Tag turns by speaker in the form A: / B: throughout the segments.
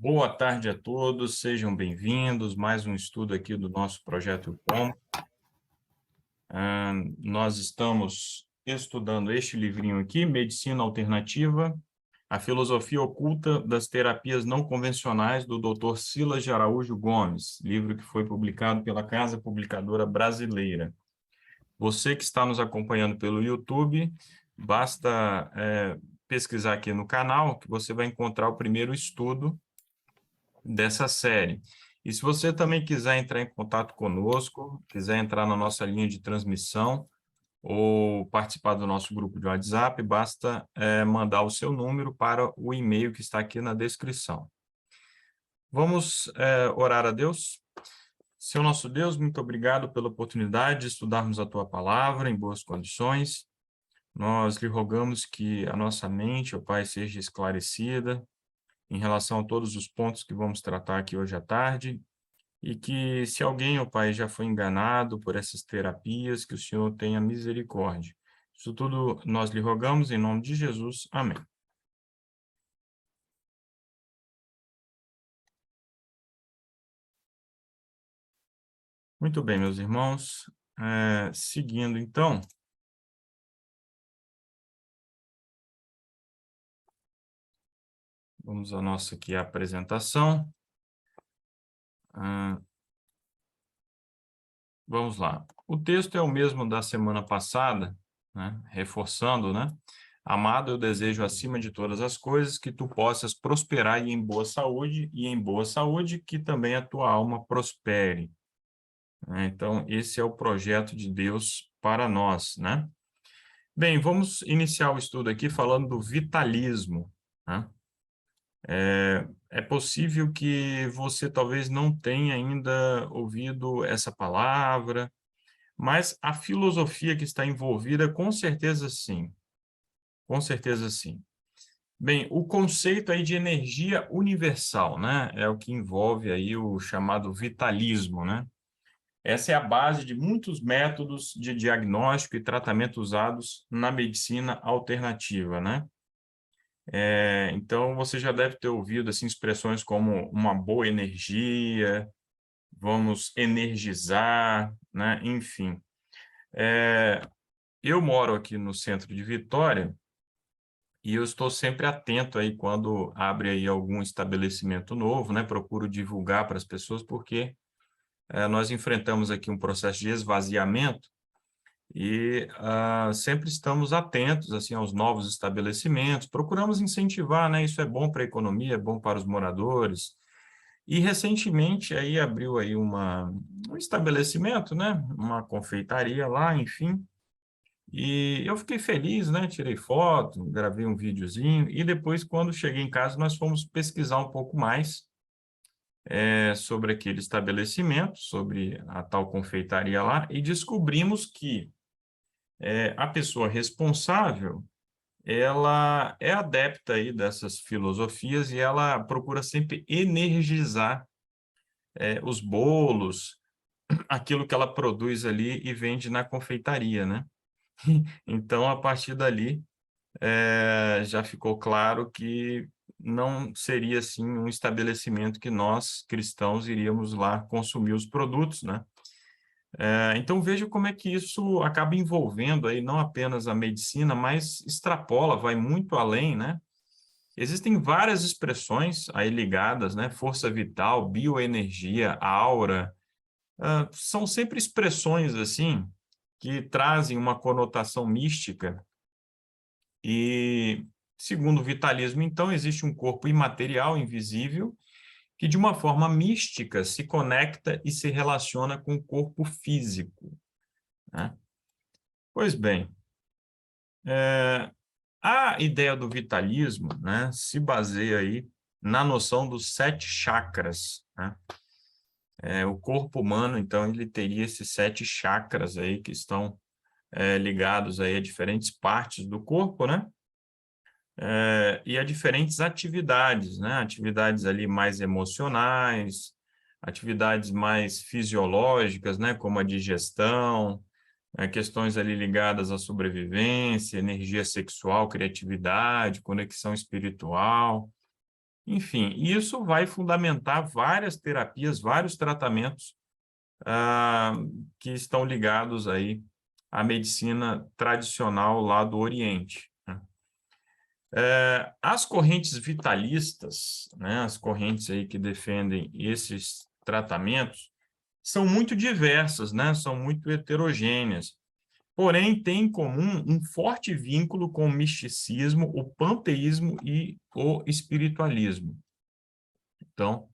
A: Boa tarde a todos, sejam bem-vindos. Mais um estudo aqui do nosso projeto Com. Nós estamos estudando este livrinho aqui, Medicina Alternativa, a filosofia oculta das terapias não convencionais, do Dr. Silas de Araújo Gomes, livro que foi publicado pela Casa Publicadora Brasileira. Você que está nos acompanhando pelo YouTube, basta pesquisar aqui no canal que você vai encontrar o primeiro estudo dessa série. E se você também quiser entrar em contato conosco, quiser entrar na nossa linha de transmissão ou participar do nosso grupo de WhatsApp, basta mandar o seu número para o e-mail que está aqui na descrição. Vamos orar a Deus? Senhor nosso Deus, muito obrigado pela oportunidade de estudarmos a Tua Palavra em boas condições. Nós lhe rogamos que a nossa mente, ó Pai, seja esclarecida em relação a todos os pontos que vamos tratar aqui hoje à tarde, e que se alguém, ó Pai, já foi enganado por essas terapias, que o Senhor tenha misericórdia. Isso tudo nós lhe rogamos em nome de Jesus. Amém. Muito bem, meus irmãos. Seguindo, então, vamos à nossa aqui apresentação. Vamos lá. O texto é o mesmo da semana passada, né? Reforçando, né? Amado, eu desejo acima de todas as coisas que tu possas prosperar e em boa saúde que também a tua alma prospere. Então, esse é o projeto de Deus para nós, né? Bem, vamos iniciar o estudo aqui falando do vitalismo, né? É possível que você talvez não tenha ainda ouvido essa palavra, mas a filosofia que está envolvida, com certeza sim. Com certeza sim. Bem, o conceito aí de energia universal, né? É o que envolve aí o chamado vitalismo, né? Essa é a base de muitos métodos de diagnóstico e tratamento usados na medicina alternativa, né? Então, você já deve ter ouvido assim, expressões como uma boa energia, vamos energizar, né? Enfim. Eu moro aqui no centro de Vitória e eu estou sempre atento aí quando abre aí algum estabelecimento novo, né? Procuro divulgar para as pessoas porque nós enfrentamos aqui um processo de esvaziamento e sempre estamos atentos assim aos novos estabelecimentos, procuramos incentivar, né? Isso é bom para a economia, é bom para os moradores. E recentemente aí abriu aí um estabelecimento, né? Uma confeitaria lá, enfim. E eu fiquei feliz, né? Tirei foto, gravei um videozinho e depois, quando cheguei em casa, nós fomos pesquisar um pouco mais sobre aquele estabelecimento, sobre a tal confeitaria lá, e descobrimos que a pessoa responsável, ela é adepta aí dessas filosofias e ela procura sempre energizar os bolos, aquilo que ela produz ali e vende na confeitaria, né? Então, a partir dali, já ficou claro que não seria, assim, um estabelecimento que nós, cristãos, iríamos lá consumir os produtos, né? Então, veja como é que isso acaba envolvendo aí não apenas a medicina, mas extrapola, vai muito além, né? Existem várias expressões aí ligadas, né? Força vital, bioenergia, aura, são sempre expressões, assim, que trazem uma conotação mística e, segundo o vitalismo, então, existe um corpo imaterial, invisível, que de uma forma mística se conecta e se relaciona com o corpo físico, né? Pois bem, a ideia do vitalismo, né, se baseia aí na noção dos 7 chakras, né? O corpo humano, então, ele teria esses 7 chakras aí que estão ligados aí a diferentes partes do corpo, né? E a diferentes atividades, né? Atividades ali mais emocionais, atividades mais fisiológicas, né? Como a digestão, questões ali ligadas à sobrevivência, energia sexual, criatividade, conexão espiritual. Enfim, isso vai fundamentar várias terapias, vários tratamentos que estão ligados aí à medicina tradicional lá do Oriente, né? As correntes vitalistas, né, as correntes aí que defendem esses tratamentos, são muito diversas, né, são muito heterogêneas, porém têm em comum um forte vínculo com o misticismo, o panteísmo e o espiritualismo. Então,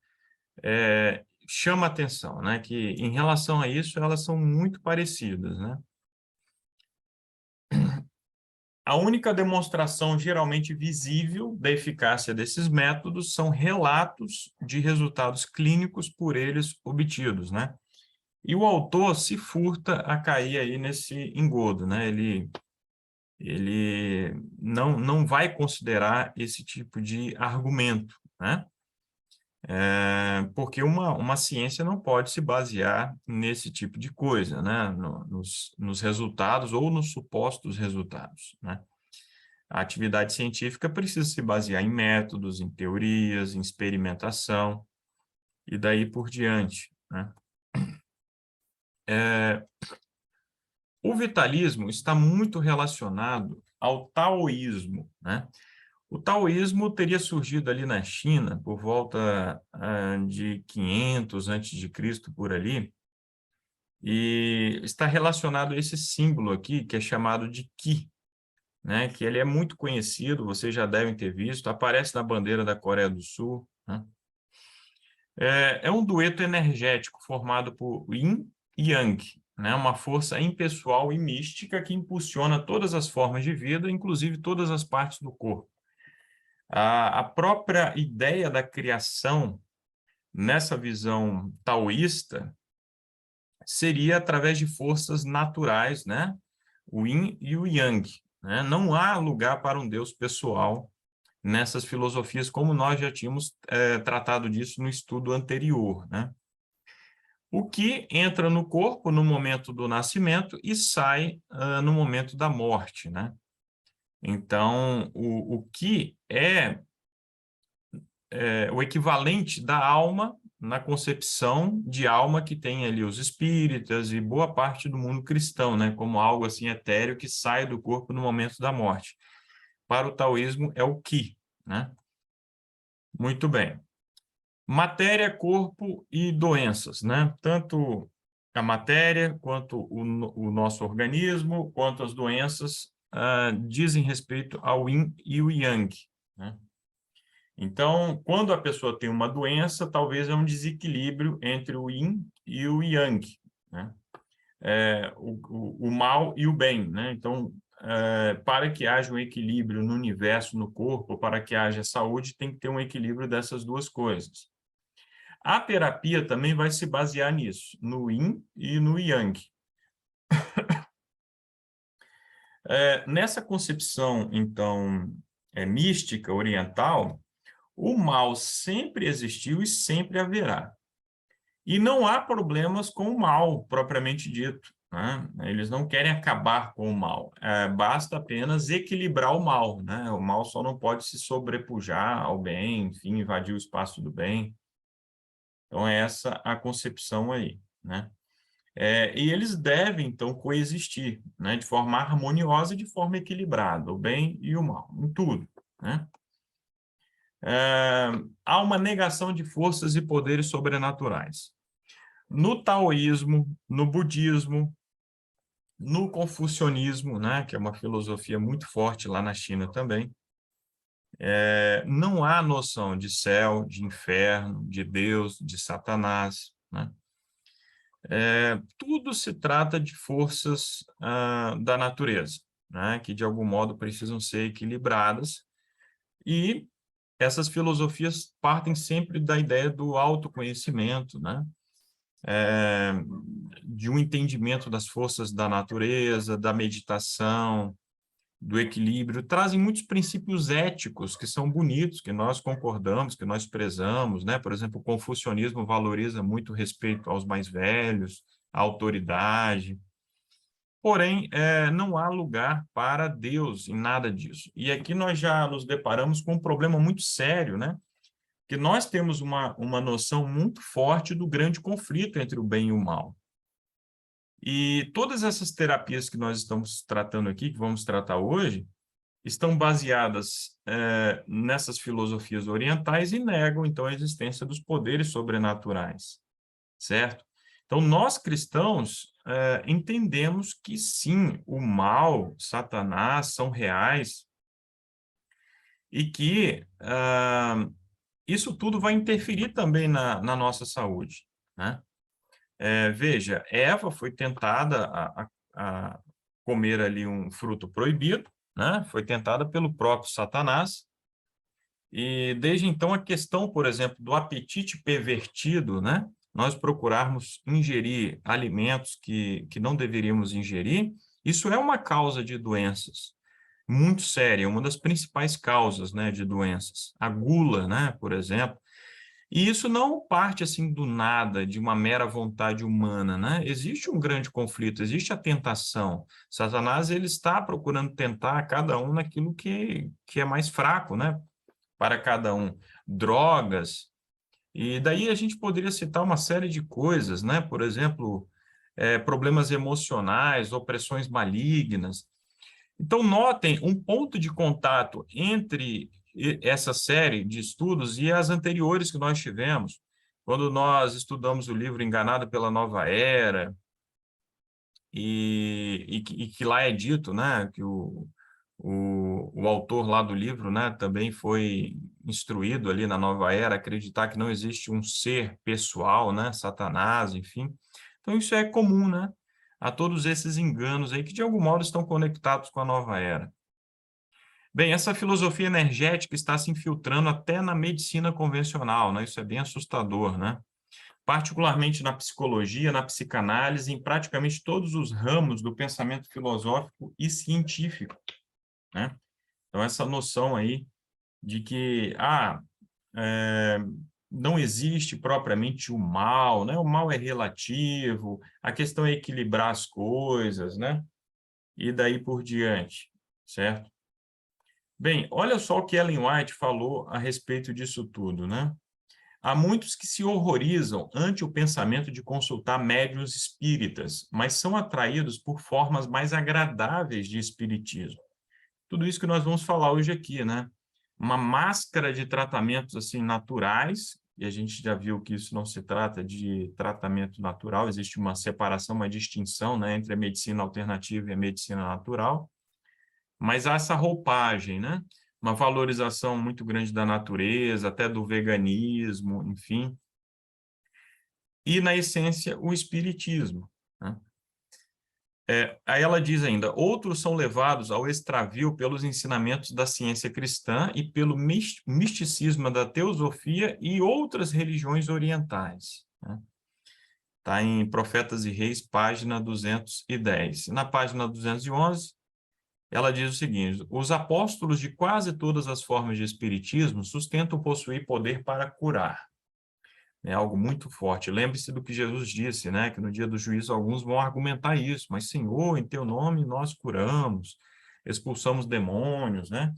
A: chama atenção, né, que em relação a isso elas são muito parecidas, né? A única demonstração geralmente visível da eficácia desses métodos são relatos de resultados clínicos por eles obtidos, né? E o autor se furta a cair aí nesse engodo, né? Ele não vai considerar esse tipo de argumento, né? Porque uma ciência não pode se basear nesse tipo de coisa, né? Nos resultados ou nos supostos resultados, né? A atividade científica precisa se basear em métodos, em teorias, em experimentação e daí por diante, né? O vitalismo está muito relacionado ao taoísmo, né? O taoísmo teria surgido ali na China por volta de 500 antes de Cristo por ali, e está relacionado a esse símbolo aqui que é chamado de Qi, né? Que ele é muito conhecido, vocês já devem ter visto, aparece na bandeira da Coreia do Sul, né? É um dueto energético formado por Yin e Yang, né? Uma força impessoal e mística que impulsiona todas as formas de vida, inclusive todas as partes do corpo. A própria ideia da criação, nessa visão taoísta, seria através de forças naturais, né? O Yin e o Yang, né? Não há lugar para um Deus pessoal nessas filosofias, como nós já tínhamos tratado disso no estudo anterior, né? O que entra no corpo no momento do nascimento e sai no momento da morte, né? Então, o que é o equivalente da alma na concepção de alma que tem ali os espíritas e boa parte do mundo cristão, né? Como algo assim etéreo que sai do corpo no momento da morte. Para o taoísmo é o Qi, né? Muito bem. Matéria, corpo e doenças, né? Tanto a matéria, quanto o nosso organismo, quanto as doenças, dizem respeito ao Yin e o Yang, né? Então, quando a pessoa tem uma doença, talvez é um desequilíbrio entre o Yin e o Yang, né? O mal e o bem, né? Então, para que haja um equilíbrio no universo, no corpo, para que haja saúde, tem que ter um equilíbrio dessas duas coisas. A terapia também vai se basear nisso, no Yin e no Yang. Nessa concepção, então, mística oriental, o mal sempre existiu e sempre haverá. E não há problemas com o mal, propriamente dito, né? Eles não querem acabar com o mal, basta apenas equilibrar o mal, né? O mal só não pode se sobrepujar ao bem, enfim, invadir o espaço do bem. Então, é essa a concepção aí, né? E eles devem, então, coexistir, né, de forma harmoniosa e de forma equilibrada, o bem e o mal, em tudo, né? Há uma negação de forças e poderes sobrenaturais. No taoísmo, no budismo, no confucionismo, né, que é uma filosofia muito forte lá na China também, não há noção de céu, de inferno, de Deus, de Satanás, né? Tudo se trata de forças da natureza, né, que de algum modo precisam ser equilibradas, e essas filosofias partem sempre da ideia do autoconhecimento, né, de um entendimento das forças da natureza, da meditação, do equilíbrio, trazem muitos princípios éticos que são bonitos, que nós concordamos, que nós prezamos, né? Por exemplo, o confucionismo valoriza muito o respeito aos mais velhos, a autoridade. Porém, não há lugar para Deus em nada disso. E aqui nós já nos deparamos com um problema muito sério, né? que nós temos uma noção muito forte do grande conflito entre o bem e o mal. E todas essas terapias que nós estamos tratando aqui, que vamos tratar hoje, estão baseadas nessas filosofias orientais e negam, então, a existência dos poderes sobrenaturais, certo? Então, nós cristãos entendemos que, sim, o mal, Satanás, são reais e que isso tudo vai interferir também na nossa saúde, né? Veja, Eva foi tentada a comer ali um fruto proibido, né? Foi tentada pelo próprio Satanás, e desde então a questão, por exemplo, do apetite pervertido, né? Nós procurarmos ingerir alimentos que não deveríamos ingerir, isso é uma causa de doenças muito séria, uma das principais causas, né, de doenças. A gula, né, por exemplo. E isso não parte assim do nada, de uma mera vontade humana, né? Existe um grande conflito, existe a tentação. Satanás, ele está procurando tentar cada um naquilo que é mais fraco, né? Para cada um. Drogas, e daí a gente poderia citar uma série de coisas, né? Por exemplo, problemas emocionais, opressões malignas. Então, notem um ponto de contato entre essa série de estudos e as anteriores que nós tivemos, quando nós estudamos o livro Enganado pela Nova Era, e que lá é dito, né, que o autor lá do livro, né, também foi instruído ali na Nova Era a acreditar que não existe um ser pessoal, né, Satanás, enfim. Então, isso é comum, né, a todos esses enganos aí que, de algum modo, estão conectados com a Nova Era. Bem, essa filosofia energética está se infiltrando até na medicina convencional, né? Isso é bem assustador, né? Particularmente na psicologia, na psicanálise, em praticamente todos os ramos do pensamento filosófico e científico, né? Então, essa noção aí de que não existe propriamente o mal, né? O mal é relativo, a questão é equilibrar as coisas, né? E daí por diante, certo? Bem, olha só o que Ellen White falou a respeito disso tudo, né? Há muitos que se horrorizam ante o pensamento de consultar médiuns espíritas, mas são atraídos por formas mais agradáveis de espiritismo. Tudo isso que nós vamos falar hoje aqui, né? Uma máscara de tratamentos assim naturais, e a gente já viu que isso não se trata de tratamento natural, existe uma separação, uma distinção, né, entre a medicina alternativa e a medicina natural. Mas há essa roupagem, né? Uma valorização muito grande da natureza, até do veganismo, enfim. E, na essência, o espiritismo, né? Aí ela diz ainda, outros são levados ao extravio pelos ensinamentos da ciência cristã e pelo misticismo da teosofia e outras religiões orientais, né? Está em Profetas e Reis, página 210. Na página 211, ela diz o seguinte, os apóstolos de quase todas as formas de espiritismo sustentam possuir poder para curar. É algo muito forte. Lembre-se do que Jesus disse, né? Que no dia do juízo alguns vão argumentar isso, mas Senhor, em teu nome nós curamos, expulsamos demônios, né?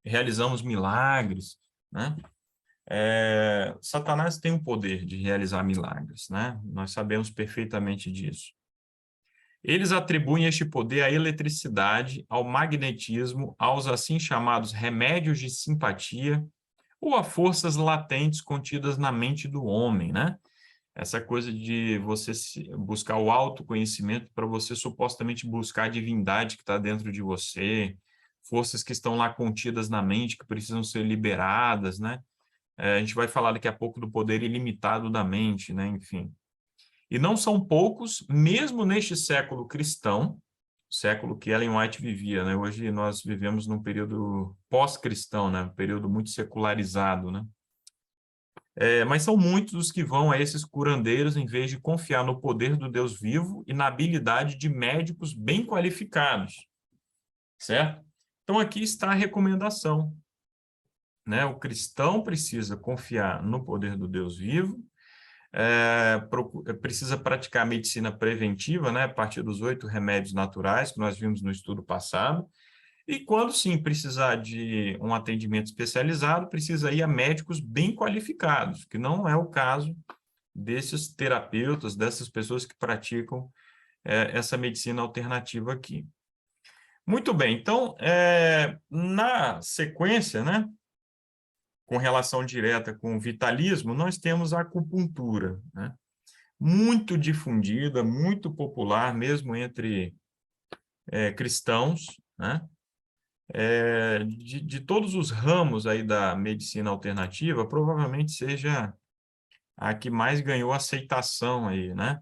A: Realizamos milagres, né? Satanás tem o poder de realizar milagres, né? Nós sabemos perfeitamente disso. Eles atribuem este poder à eletricidade, ao magnetismo, aos assim chamados remédios de simpatia ou a forças latentes contidas na mente do homem, né? Essa coisa de você buscar o autoconhecimento para você supostamente buscar a divindade que está dentro de você, forças que estão lá contidas na mente, que precisam ser liberadas, né? A gente vai falar daqui a pouco do poder ilimitado da mente, né? Enfim. E não são poucos, mesmo neste século cristão, século que Ellen White vivia, né? Hoje nós vivemos num período pós-cristão, né? Um período muito secularizado, né? Mas são muitos os que vão a esses curandeiros em vez de confiar no poder do Deus vivo e na habilidade de médicos bem qualificados, certo? Então aqui está a recomendação, né? O cristão precisa confiar no poder do Deus vivo, precisa praticar medicina preventiva, né, a partir dos 8 remédios naturais que nós vimos no estudo passado, E quando, sim, precisar de um atendimento especializado, precisa ir a médicos bem qualificados, que não é o caso desses terapeutas, dessas pessoas que praticam essa medicina alternativa aqui. Muito bem, então, na sequência, né, com relação direta com o vitalismo, nós temos a acupuntura, né? Muito difundida, muito popular, mesmo entre cristãos, né? De todos os ramos aí da medicina alternativa, provavelmente seja a que mais ganhou aceitação aí, né?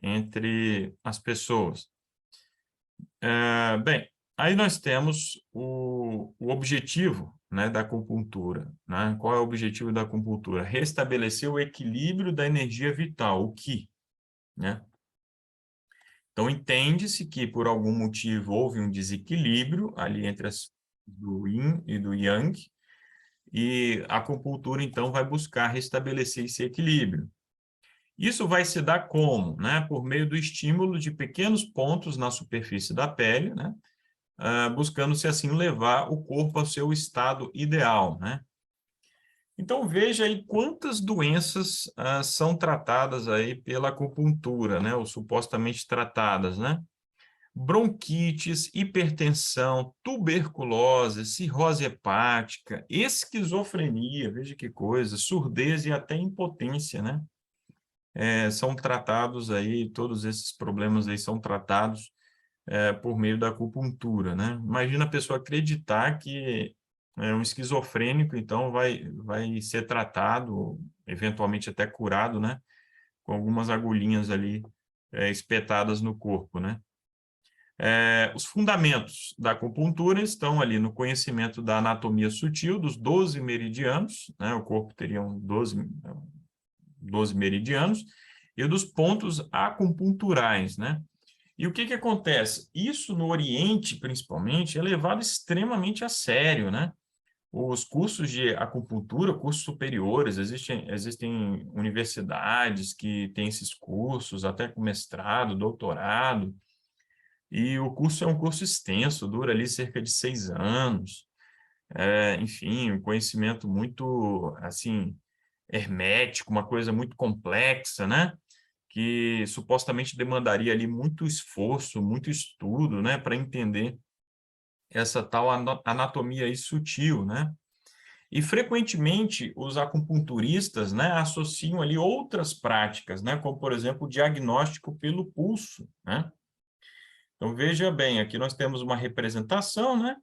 A: Entre as pessoas. Bem, aí nós temos o objetivo, né, da acupuntura, né? Qual é o objetivo da acupuntura? Restabelecer o equilíbrio da energia vital, o Qi, né? Então, entende-se que, por algum motivo, houve um desequilíbrio ali entre do Yin e do Yang, e a acupuntura, então, vai buscar restabelecer esse equilíbrio. Isso vai se dar como? Né? Por meio do estímulo de pequenos pontos na superfície da pele, né? Buscando-se, assim, levar o corpo ao seu estado ideal, né? Então, veja aí quantas doenças são tratadas aí pela acupuntura, né? Ou supostamente tratadas, né? Bronquites, hipertensão, tuberculose, cirrose hepática, esquizofrenia, veja que coisa, surdez e até impotência, né? São tratados aí, todos esses problemas aí são tratados por meio da acupuntura, né? Imagina a pessoa acreditar que é um esquizofrênico, então vai ser tratado, eventualmente até curado, né? Com algumas agulhinhas ali espetadas no corpo, né? Os fundamentos da acupuntura estão ali no conhecimento da anatomia sutil dos 12 meridianos, né? O corpo teria 12 meridianos, e dos pontos acupunturais, né? E o que acontece? Isso no Oriente, principalmente, é levado extremamente a sério, né? Os cursos de acupuntura, cursos superiores, existem universidades que têm esses cursos, até com mestrado, doutorado, e o curso é um curso extenso, dura ali cerca de 6 anos. Enfim, um conhecimento muito, assim, hermético, uma coisa muito complexa, né? Que supostamente demandaria ali muito esforço, muito estudo, né? Para entender essa tal anatomia aí sutil, né? E frequentemente os acupunturistas, né, associam ali outras práticas, né? Como, por exemplo, o diagnóstico pelo pulso, né? Então, veja bem, aqui nós temos uma representação, né?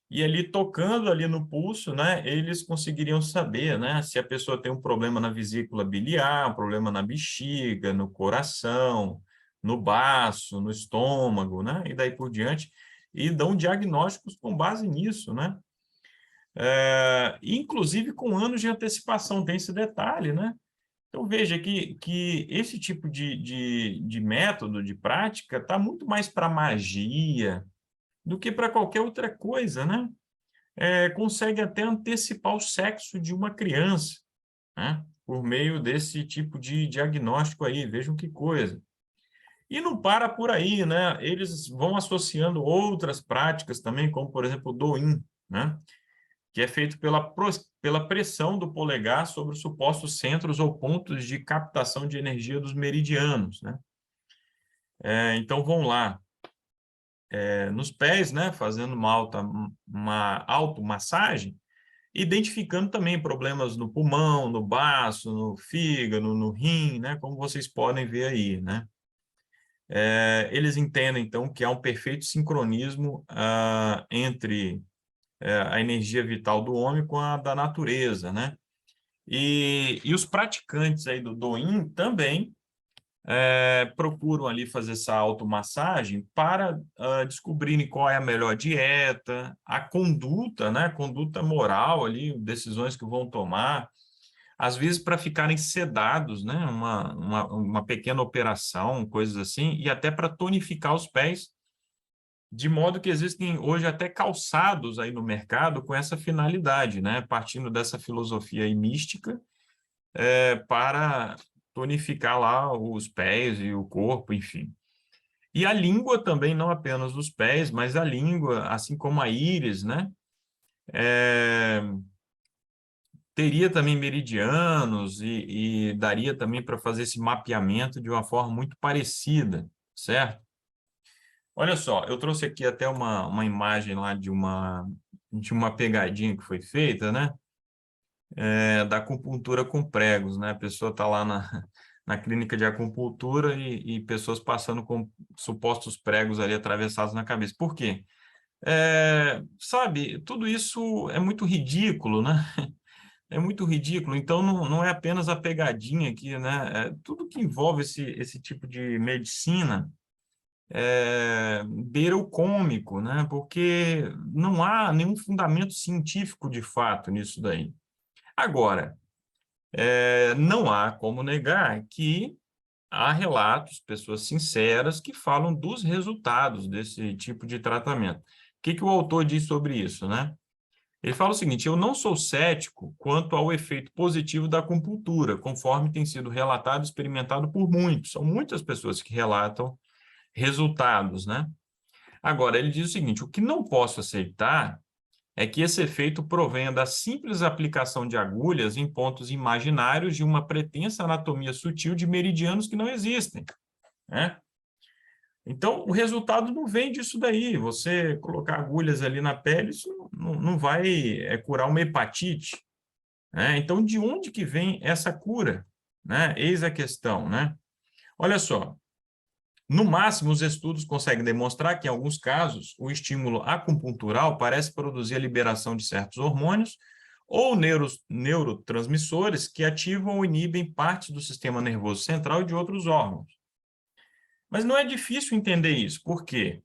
A: E ali, tocando ali no pulso, né, eles conseguiriam saber, né, se a pessoa tem um problema na vesícula biliar, um problema na bexiga, no coração, no baço, no estômago, né, e daí por diante, e dão diagnósticos com base nisso, né? Inclusive com anos de antecipação, tem esse detalhe, né? Então, veja que esse tipo de método, de prática, está muito mais para magia do que para qualquer outra coisa, né? Consegue até antecipar o sexo de uma criança, né? Por meio desse tipo de diagnóstico aí, vejam que coisa. E não para por aí, né? Eles vão associando outras práticas também, como, por exemplo, o Douyin, né? Que é feito pela pressão do polegar sobre os supostos centros ou pontos de captação de energia dos meridianos, né? Então, vão lá, nos pés, né? Fazendo uma automassagem, identificando também problemas no pulmão, no baço, no fígado, no rim, né? Como vocês podem ver aí, né? Eles entendem, então, que há um perfeito sincronismo entre a energia vital do homem com a da natureza, né? E os praticantes aí do Douyin também procuram ali fazer essa automassagem para descobrirem qual é a melhor dieta, a conduta, né? Conduta moral ali, decisões que vão tomar, às vezes para ficarem sedados, né? Uma pequena operação, coisas assim, e até para tonificar os pés, de modo que existem hoje até calçados aí no mercado com essa finalidade, né? Partindo dessa filosofia aí mística, para tonificar lá os pés e o corpo, enfim. E a língua também, não apenas os pés, mas a língua, assim como a íris, né? É, teria também meridianos e daria também para fazer esse mapeamento de uma forma muito parecida, certo? Olha só, eu trouxe aqui até uma imagem lá de uma pegadinha que foi feita, né? Da acupuntura com pregos, né? A pessoa está lá na clínica de acupuntura e pessoas passando com supostos pregos ali atravessados na cabeça. Por quê? Sabe, tudo isso é muito ridículo, né? É muito ridículo. Então, não é apenas a pegadinha aqui, né? Tudo que envolve esse tipo de medicina beira o cômico, né? Porque não há nenhum fundamento científico de fato nisso daí. Agora, não há como negar que há relatos, pessoas sinceras, que falam dos resultados desse tipo de tratamento. O que que o autor diz sobre isso, né? Ele fala o seguinte: eu não sou cético quanto ao efeito positivo da acupuntura, conforme tem sido relatado e experimentado por muitos. São muitas pessoas que relatam resultados, né? Agora, ele diz o seguinte: o que não posso aceitar é que esse efeito provenha da simples aplicação de agulhas em pontos imaginários de uma pretensa anatomia sutil de meridianos que não existem, né? Então, o resultado não vem disso daí. Você colocar agulhas ali na pele, isso não vai curar uma hepatite, né? Então, de onde que vem essa cura, né? Eis a questão, né? Olha só, no máximo, os estudos conseguem demonstrar que, em alguns casos, o estímulo acupuntural parece produzir a liberação de certos hormônios ou neurotransmissores que ativam ou inibem partes do sistema nervoso central e de outros órgãos. Mas não é difícil entender isso, por quê?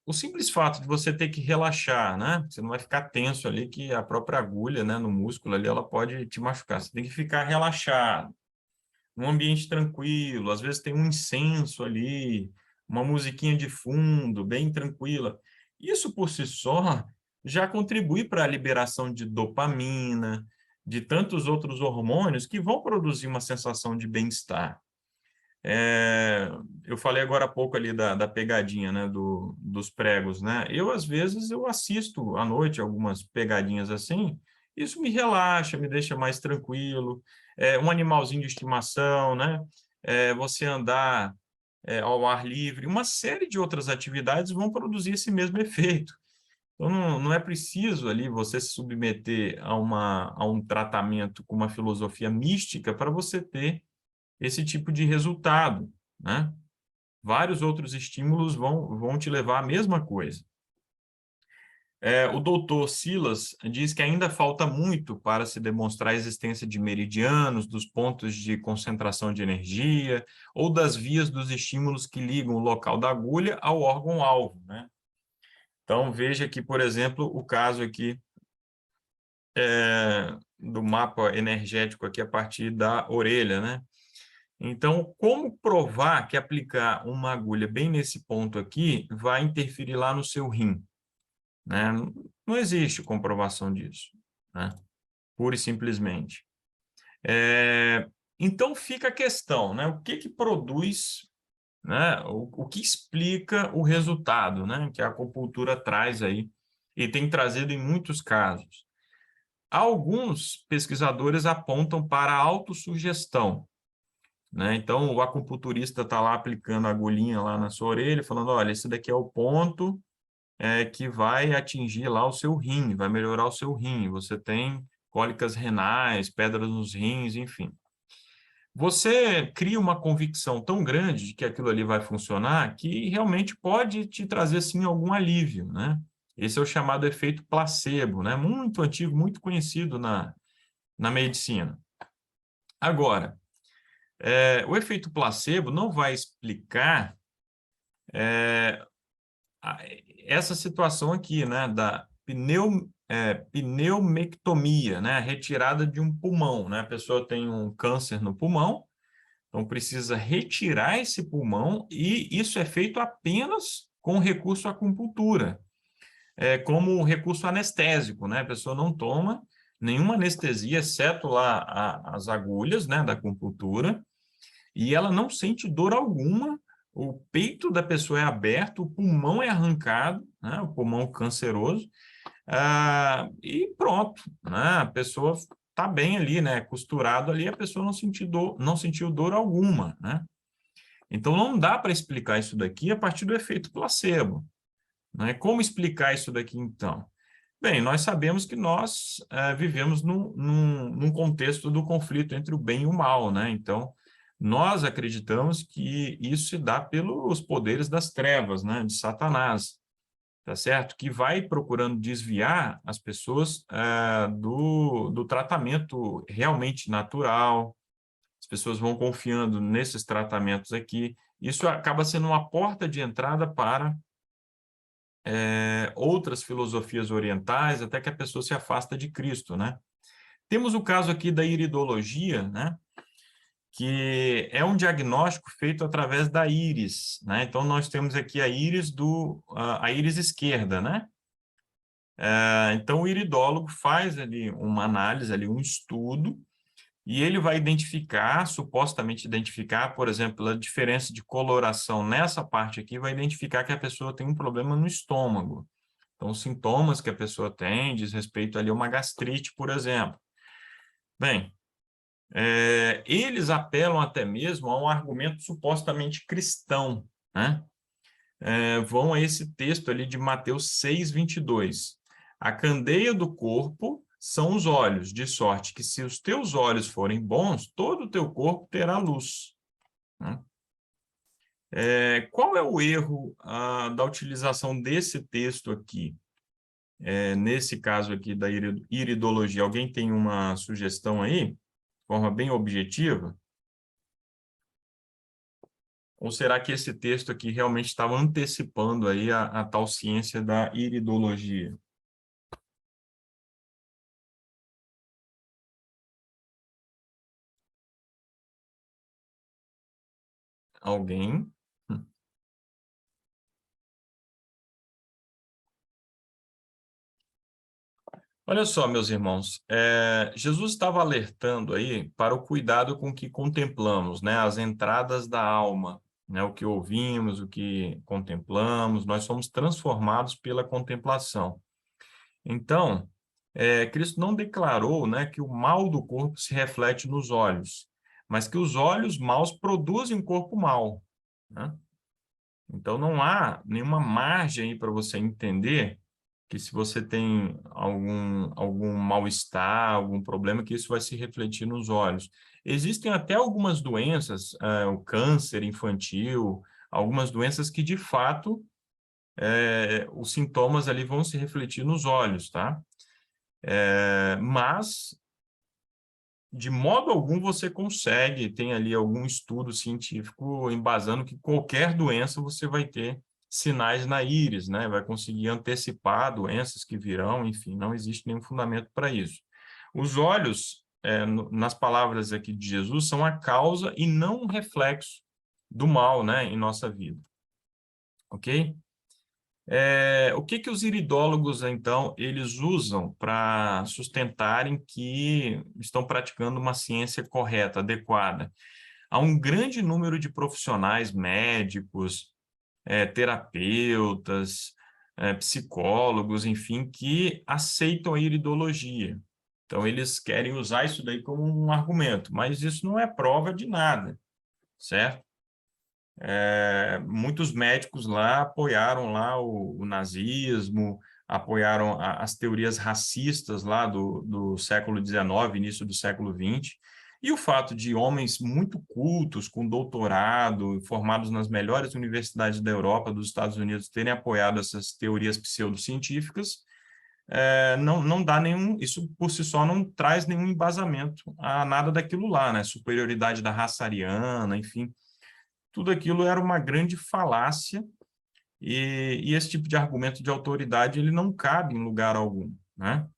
A: O simples fato de você ter que relaxar, né? Você não vai ficar tenso ali, que a própria agulha, né, no músculo ali, ela pode te machucar. Você tem que ficar relaxado, num ambiente tranquilo, às vezes tem um incenso ali, uma musiquinha de fundo, bem tranquila. Isso por si só já contribui para a liberação de dopamina, de tantos outros hormônios que vão produzir uma sensação de bem-estar. Eu falei agora há pouco ali da pegadinha, né, dos pregos, né? Às vezes, eu assisto à noite algumas pegadinhas assim, isso me relaxa, me deixa mais tranquilo. Um animalzinho de estimação, né? Você andar ao ar livre, uma série de outras atividades vão produzir esse mesmo efeito. Então, não é preciso ali você se submeter a um tratamento com uma filosofia mística para você ter esse tipo de resultado, né? Vários outros estímulos vão te levar à mesma coisa. O doutor Silas diz que ainda falta muito para se demonstrar a existência de meridianos, dos pontos de concentração de energia ou das vias dos estímulos que ligam o local da agulha ao órgão-alvo, né? Então, veja aqui, por exemplo, o caso aqui do mapa energético aqui a partir da orelha, né? Então, como provar que aplicar uma agulha bem nesse ponto aqui vai interferir lá no seu rim, né? Não existe comprovação disso, né? Pura e simplesmente. Então, fica a questão, né? O que que produz, né? O que explica o resultado, né? Que a acupuntura traz aí, e tem trazido em muitos casos. Alguns pesquisadores apontam para a autossugestão, né? Então, o acupunturista está lá aplicando a agulhinha lá na sua orelha, falando: olha, esse daqui é o ponto que vai atingir lá o seu rim, vai melhorar o seu rim. Você tem cólicas renais, pedras nos rins, enfim. Você cria uma convicção tão grande de que aquilo ali vai funcionar que realmente pode te trazer, sim, algum alívio, né? Esse é o chamado efeito placebo, né? Muito antigo, muito conhecido na medicina. Agora, o efeito placebo não vai explicar essa situação aqui, né, da pneumectomia, né, a retirada de um pulmão, né? A pessoa tem um câncer no pulmão, então precisa retirar esse pulmão e isso é feito apenas com recurso à acupuntura, como recurso anestésico, né? A pessoa não toma nenhuma anestesia, exceto lá as agulhas, né, da acupuntura, e ela não sente dor alguma o peito da pessoa é aberto, o pulmão é arrancado, né? O pulmão canceroso, e pronto, né? A pessoa está bem ali, né? Costurado ali, a pessoa não sentiu dor alguma, né? Então, não dá para explicar isso daqui a partir do efeito placebo, né? Como explicar isso daqui, então? Bem, nós sabemos que nós vivemos num contexto do conflito entre o bem e o mal, né? Então, nós acreditamos que isso se dá pelos poderes das trevas, né? De Satanás, tá certo? Que vai procurando desviar as pessoas do tratamento realmente natural. As pessoas vão confiando nesses tratamentos aqui. Isso acaba sendo uma porta de entrada para outras filosofias orientais, até que a pessoa se afasta de Cristo, né? Temos o caso aqui da iridologia, né? Que é um diagnóstico feito através da íris, né? Então, nós temos aqui a íris esquerda, né? Então, o iridólogo faz ali uma análise, ali um estudo, e ele vai identificar, supostamente identificar, por exemplo, a diferença de coloração nessa parte aqui, vai identificar que a pessoa tem um problema no estômago. Então, os sintomas que a pessoa tem diz respeito ali a uma gastrite, por exemplo. Bem, eles apelam até mesmo a um argumento supostamente cristão, né? Vão a esse texto ali de Mateus 6:22. A candeia do corpo são os olhos, de sorte que se os teus olhos forem bons, todo o teu corpo terá luz, né? Qual é o erro da utilização desse texto aqui? Nesse caso aqui da iridologia, alguém tem uma sugestão aí, de forma bem objetiva? Ou será que esse texto aqui realmente estava antecipando aí a tal ciência da iridologia? Alguém? Olha só, meus irmãos, Jesus estava alertando aí para o cuidado com que contemplamos, né, as entradas da alma, né, o que ouvimos, o que contemplamos, nós somos transformados pela contemplação. Então, Cristo não declarou, né, que o mal do corpo se reflete nos olhos, mas que os olhos maus produzem um corpo mau, né? Então, não há nenhuma margem para você entender que se você tem algum mal-estar, algum problema, que isso vai se refletir nos olhos. Existem até algumas doenças, o câncer infantil, algumas doenças que, de fato, os sintomas ali vão se refletir nos olhos, tá? Mas, de modo algum, você consegue, tem ali algum estudo científico embasando que qualquer doença você vai ter sinais na íris, né? Vai conseguir antecipar doenças que virão, enfim, não existe nenhum fundamento para isso. Os olhos, nas palavras aqui de Jesus, são a causa e não um reflexo do mal, né, em nossa vida. Ok? O que os iridólogos, então, eles usam para sustentarem que estão praticando uma ciência correta, adequada? Há um grande número de profissionais médicos, terapeutas, psicólogos, enfim, que aceitam a iridologia. Então, eles querem usar isso daí como um argumento, mas isso não é prova de nada, certo? Muitos médicos lá apoiaram lá o nazismo, apoiaram as teorias racistas lá do século XIX, início do século XX, e o fato de homens muito cultos, com doutorado, formados nas melhores universidades da Europa, dos Estados Unidos, terem apoiado essas teorias pseudocientíficas, não dá nenhum, isso por si só não traz nenhum embasamento a nada daquilo lá, né? Superioridade da raça ariana, enfim, tudo aquilo era uma grande falácia e esse tipo de argumento de autoridade ele não cabe em lugar algum, né?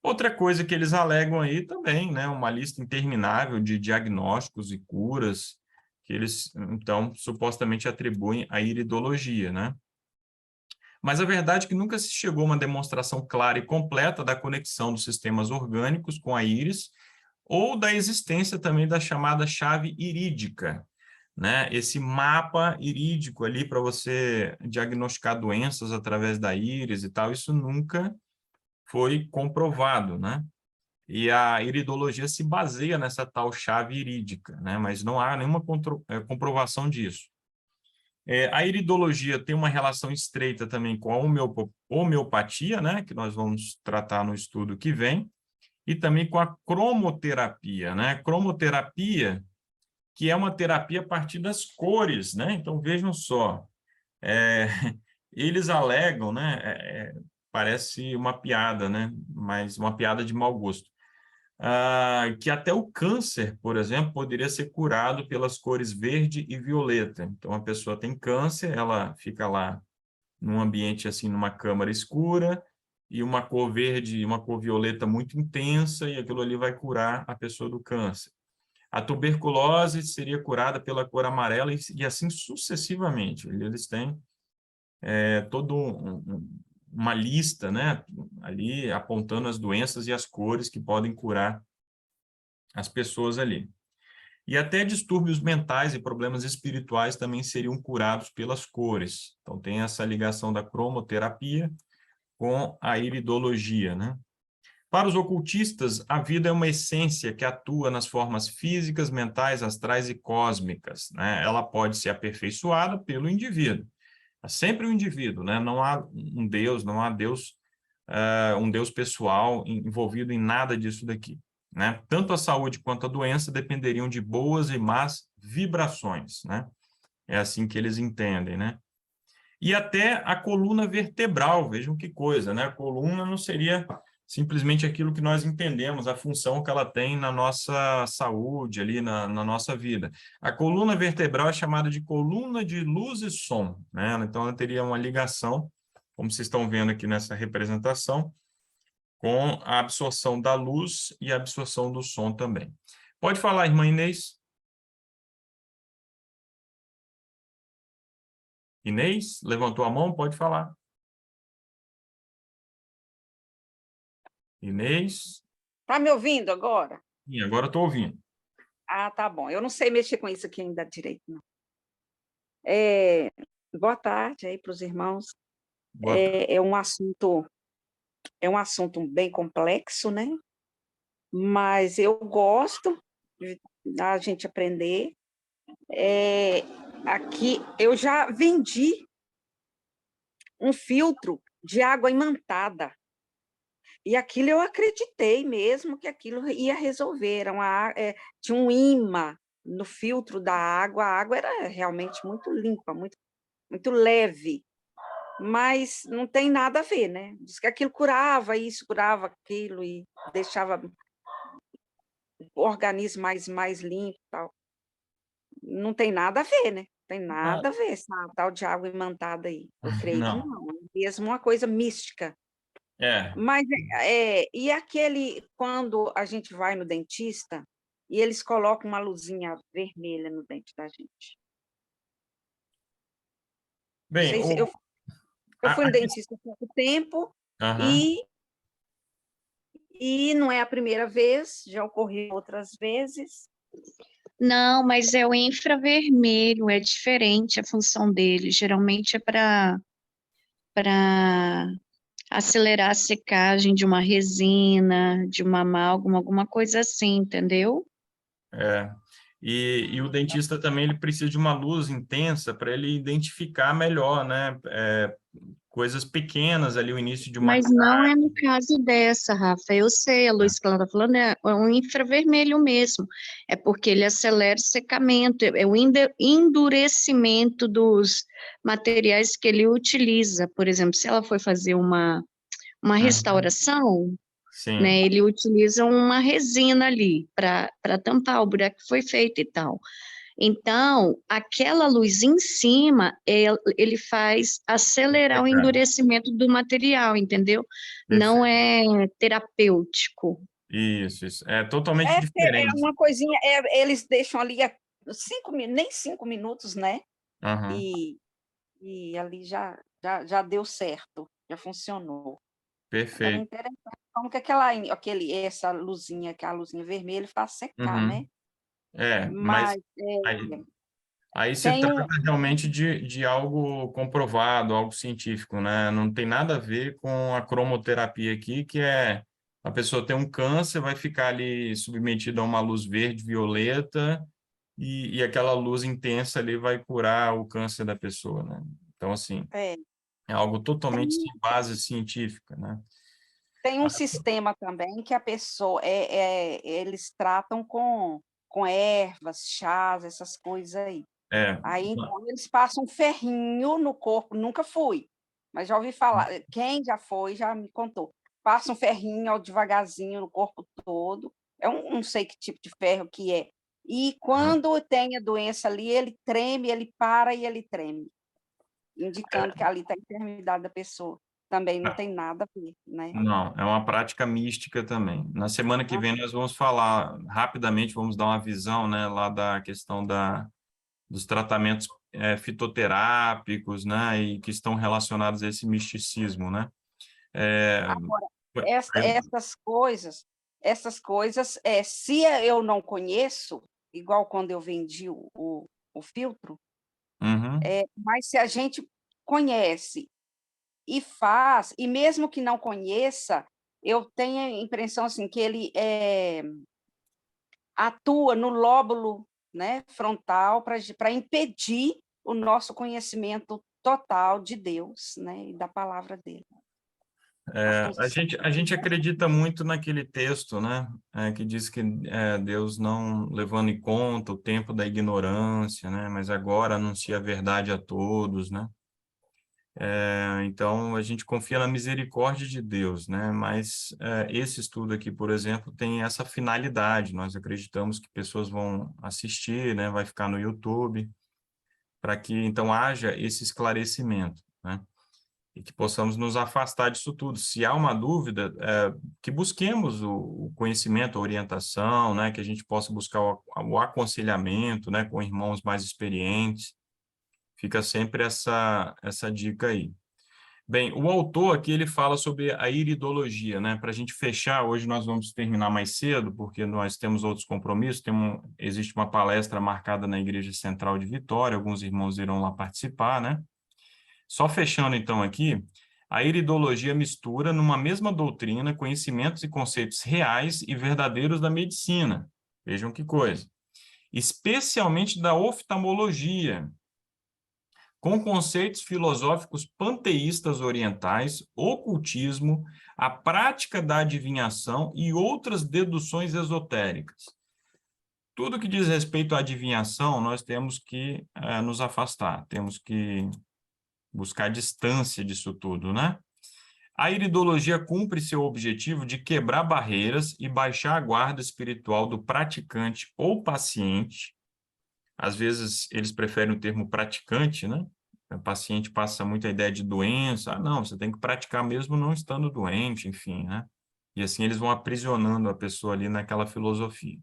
A: Outra coisa que eles alegam aí também, né, uma lista interminável de diagnósticos e curas que eles, então, supostamente atribuem à iridologia, né? Mas a verdade é que nunca se chegou a uma demonstração clara e completa da conexão dos sistemas orgânicos com a íris ou da existência também da chamada chave irídica. né, esse mapa irídico ali para você diagnosticar doenças através da íris e tal, isso nunca foi comprovado, né? E a iridologia se baseia nessa tal chave irídica, né? Mas não há nenhuma comprovação disso. A iridologia tem uma relação estreita também com a homeopatia, né? Que nós vamos tratar no estudo que vem, e também com a cromoterapia, né? Cromoterapia, que é uma terapia a partir das cores, né? Então, vejam só, é, eles alegam, né? Parece uma piada, né? Mas uma piada de mau gosto. Que até o câncer, por exemplo, poderia ser curado pelas cores verde e violeta. Então, a pessoa tem câncer, ela fica lá num ambiente assim, numa câmara escura, e uma cor verde e uma cor violeta muito intensa, e aquilo ali vai curar a pessoa do câncer. A tuberculose seria curada pela cor amarela e assim sucessivamente. Eles têm todo uma lista, né, ali apontando as doenças e as cores que podem curar as pessoas ali. E até distúrbios mentais e problemas espirituais também seriam curados pelas cores. Então tem essa ligação da cromoterapia com a iridologia, né? Para os ocultistas, a vida é uma essência que atua nas formas físicas, mentais, astrais e cósmicas, né? Ela pode ser aperfeiçoada pelo indivíduo. É sempre o indivíduo, né? Não há um Deus, não há Deus, um Deus pessoal envolvido em nada disso daqui, né? Tanto a saúde quanto a doença dependeriam de boas e más vibrações, né? É assim que eles entendem, né? E até a coluna vertebral, vejam que coisa, né? A coluna não seria simplesmente aquilo que nós entendemos, a função que ela tem na nossa saúde, ali na nossa vida. A coluna vertebral é chamada de coluna de luz e som, né? Então, ela teria uma ligação, como vocês estão vendo aqui nessa representação, com a absorção da luz e a absorção do som também. Pode falar, irmã Inês? Inês, levantou a mão, pode falar. Inês?
B: Tá me ouvindo agora?
A: Sim, agora estou ouvindo.
B: Ah, tá bom. Eu não sei mexer com isso aqui ainda direito, não. Boa tarde aí para os irmãos.
A: Boa tarde.
B: É um assunto bem complexo, né? Mas eu gosto da gente aprender. Aqui eu já vendi um filtro de água imantada. E aquilo eu acreditei mesmo que aquilo ia resolver. Tinha um imã no filtro da água, a água era realmente muito limpa, muito, muito leve, mas não tem nada a ver, né? Diz que aquilo curava isso, curava aquilo e deixava o organismo mais limpo e tal. Não tem nada a ver, né? Tem
A: Ah,
B: nada a ver essa tal de água imantada aí. Eu creio que
A: não,
B: não, é mesmo uma coisa mística.
A: é,
B: Mas, e aquele quando a gente vai no dentista, e eles colocam uma luzinha vermelha no dente da gente. Não
A: bem,
B: sei se eu fui no dentista há pouco tempo,
A: aham,
B: e não é a primeira vez, já ocorreu outras vezes.
C: Não, mas é o infravermelho, é diferente a função dele. Geralmente é para acelerar a secagem de uma resina, de uma amálgama, alguma coisa assim, entendeu?
A: é. E o dentista também ele precisa de uma luz intensa para ele identificar melhor, né? Coisas pequenas ali, o início de uma
C: Mas não é
A: cárie.
C: no caso dessa, Rafa. Eu sei, a luz que ela está falando é um infravermelho mesmo. É porque ele acelera o secamento, é o endurecimento dos materiais que ele utiliza. Por exemplo, se ela for fazer uma
A: Uhum.
C: restauração,
A: Sim,
C: né, ele utiliza uma resina ali para tampar o buraco que foi feito e tal. Então, aquela luz em cima, ele faz acelerar o
A: secagem.
C: endurecimento do material, entendeu? Não
A: Perfeito.
C: é terapêutico.
A: Isso, isso. É totalmente
B: Porque é
A: diferente.
B: uma coisinha, eles deixam ali nem 5 minutos, né?
A: Aham,
B: E, ali já deu certo, já funcionou. Agora é
A: perfeito.
B: interessante como que essa luzinha, que é a luzinha vermelha, faz secar, né?
A: Uhum. Mas
B: Mas
A: aí, Aí se
B: Tem um,
A: trata realmente de algo comprovado, algo científico, né? Não tem nada a ver com a cromoterapia aqui, que é a pessoa tem um câncer, vai ficar ali submetida a uma luz verde, violeta, e aquela luz intensa ali vai curar o câncer da pessoa, né? Então, assim,
B: é,
A: é algo totalmente
B: tem,
A: sem base científica, né?
B: tem um sistema também que a pessoa, eles tratam com ervas, chás, essas coisas aí.
A: É,
B: Aí, então, eles passam um ferrinho no corpo, nunca fui, mas já ouvi falar. Quem já foi, já me contou. Passa um ferrinho ó, devagarzinho no corpo todo. Não sei que tipo de ferro que é. E quando tem a doença ali, ele treme, ele para e ele treme, indicando que ali está a enfermidade da pessoa. Também não tem nada a ver, né?
A: não, é uma prática mística também. Na semana que vem nós vamos falar rapidamente, vamos dar uma visão, né, lá da questão dos tratamentos fitoterápicos, né, e que estão relacionados a esse misticismo, né? É,
B: Agora, essas coisas, se eu não conheço, igual quando eu vendi o filtro,
A: uhum,
B: mas se a gente conhece e faz, e mesmo que não conheça, eu tenho a impressão assim, que ele atua no lóbulo, né, frontal para impedir o nosso conhecimento total de Deus, né, e da palavra dele.
A: a gente acredita muito naquele texto, né, que diz que Deus não levando em conta o tempo da ignorância, né, mas agora anuncia a verdade a todos, né? Então, a gente confia na misericórdia de Deus, né? Mas esse estudo aqui, por exemplo, tem essa finalidade. Nós acreditamos que pessoas vão assistir, né? Vai ficar no YouTube, para que então haja esse esclarecimento, né? E que possamos nos afastar disso tudo. Se há uma dúvida, que busquemos o conhecimento, a orientação, né? Que a gente possa buscar o aconselhamento, né? Com irmãos mais experientes. Fica sempre essa dica aí. Bem, o autor aqui ele fala sobre a iridologia, né? Para a gente fechar, hoje nós vamos terminar mais cedo, porque nós temos outros compromissos. Existe uma palestra marcada na Igreja Central de Vitória, alguns irmãos irão lá participar, né? Só fechando então aqui, a iridologia mistura numa mesma doutrina conhecimentos e conceitos reais e verdadeiros da medicina. Vejam que coisa. Especialmente da oftalmologia, com conceitos filosóficos panteístas orientais, ocultismo, a prática da adivinhação e outras deduções esotéricas. Tudo que diz respeito à adivinhação, nós temos que nos afastar, temos que buscar distância disso tudo, né? A iridologia cumpre seu objetivo de quebrar barreiras e baixar a guarda espiritual do praticante ou paciente. Às vezes, eles preferem o termo praticante, né? O paciente passa muita ideia de doença. Ah, não, você tem que praticar mesmo não estando doente, enfim, né? E assim eles vão aprisionando a pessoa ali naquela filosofia.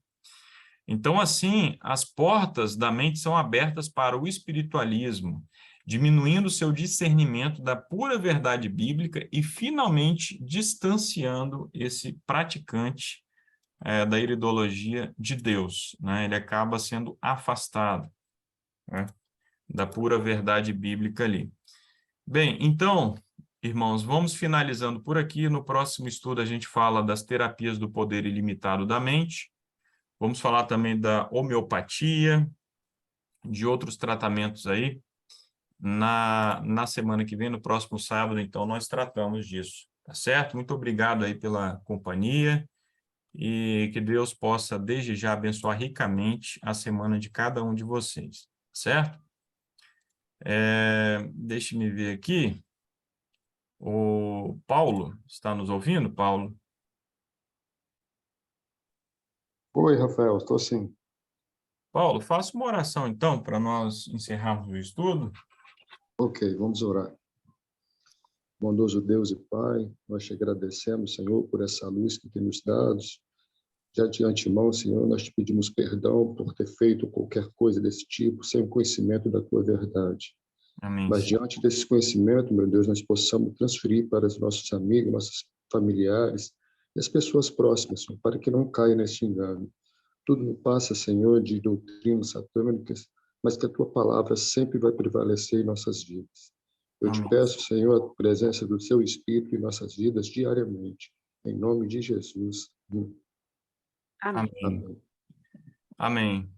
A: Então, assim, as portas da mente são abertas para o espiritualismo, diminuindo seu discernimento da pura verdade bíblica e, finalmente, distanciando esse praticante da iridologia de Deus, né? Ele acaba sendo afastado, né, da pura verdade bíblica ali. Bem, então, irmãos, vamos finalizando por aqui. No próximo estudo a gente fala das terapias do poder ilimitado da mente. Vamos falar também da homeopatia, de outros tratamentos aí. Na semana que vem, no próximo sábado, então, nós tratamos disso, tá certo? Muito obrigado aí pela companhia e que Deus possa, desde já, abençoar ricamente a semana de cada um de vocês, certo? Deixe-me ver aqui. O Paulo, está nos ouvindo, Paulo?
D: Oi, Rafael, estou sim.
A: Paulo, faça uma oração, então, para nós encerrarmos o estudo.
D: Ok, vamos orar. Bondoso Deus e Pai, nós te agradecemos, Senhor, por essa luz que tem nos dado. Já de antemão, Senhor, nós te pedimos perdão por ter feito qualquer coisa desse tipo, sem o conhecimento da tua verdade.
A: Amém,
D: Mas
A: Senhor.
D: diante desse conhecimento, meu Deus, nós possamos transferir para os nossos amigos, nossos familiares e as pessoas próximas, Senhor, para que não caia neste engano. Tudo passa, Senhor, de doutrinas satânicas, mas que a tua palavra sempre vai prevalecer em nossas vidas. Eu te
A: Amém.
D: peço, Senhor, a presença do seu Espírito em nossas vidas diariamente. Em nome de Jesus.
B: Amém.
A: Amém.
D: Amém.
A: Amém.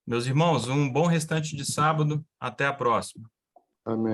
A: Meus irmãos, um bom restante de sábado. Até a próxima.
D: Amém.